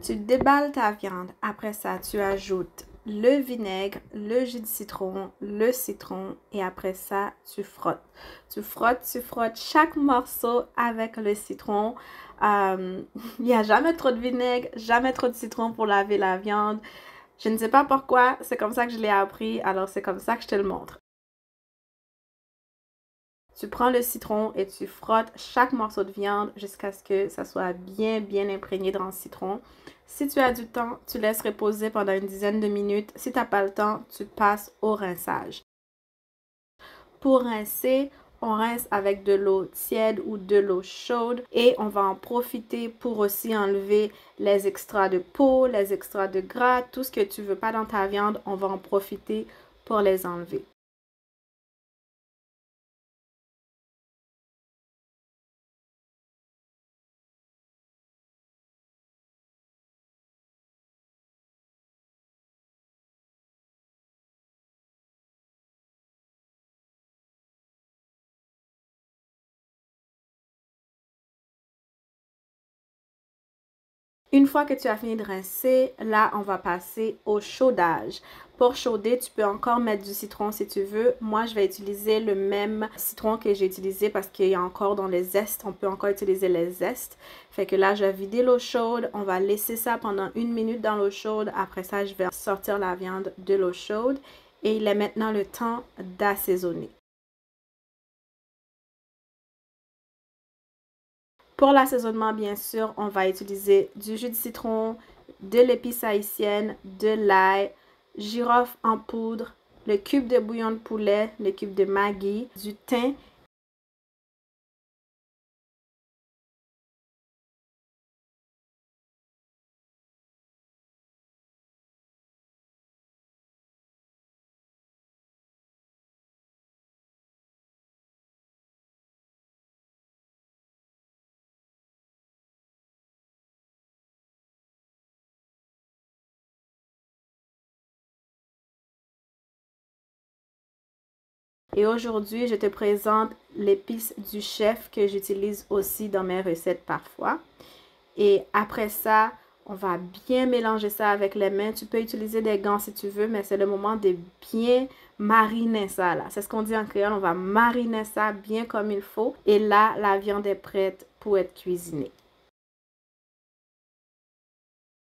Tu déballes ta viande. Après ça, tu ajoutes le vinaigre, le jus de citron, le citron et après ça, tu frottes. Tu frottes chaque morceau avec le citron. Il n'y a jamais trop de vinaigre, jamais trop de citron pour laver la viande. Je ne sais pas pourquoi, c'est comme ça que je l'ai appris, alors c'est comme ça que je te le montre. Tu prends le citron et tu frottes chaque morceau de viande jusqu'à ce que ça soit bien imprégné dans le citron. Si tu as du temps, tu laisses reposer pendant une dizaine de minutes. Si tu n'as pas le temps, tu passes au rinçage. Pour rincer, on rince avec de l'eau tiède ou de l'eau chaude et on va en profiter pour aussi enlever les extras de peau, les extras de gras, tout ce que tu ne veux pas dans ta viande, on va en profiter pour les enlever. Une fois que tu as fini de rincer, là, on va passer au chaudage. Pour chauder, tu peux encore mettre du citron si tu veux. Moi, je vais utiliser le même citron que j'ai utilisé parce qu'il y a encore dans les zestes. On peut encore utiliser les zestes. Fait que là, je vais vider l'eau chaude. On va laisser ça pendant 1 minute dans l'eau chaude. Après ça, je vais sortir la viande de l'eau chaude. Et il est maintenant le temps d'assaisonner. Pour l'assaisonnement, bien sûr, on va utiliser du jus de citron, de l'épice haïtienne, de l'ail, girofle en poudre, le cube de bouillon de poulet, le cube de Maggi, du thym. Et aujourd'hui, je te présente l'épice du chef que j'utilise aussi dans mes recettes parfois. Et après ça, on va bien mélanger ça avec les mains. Tu peux utiliser des gants si tu veux, mais c'est le moment de bien mariner ça là. C'est ce qu'on dit en créole, on va mariner ça bien comme il faut. Et là, la viande est prête pour être cuisinée.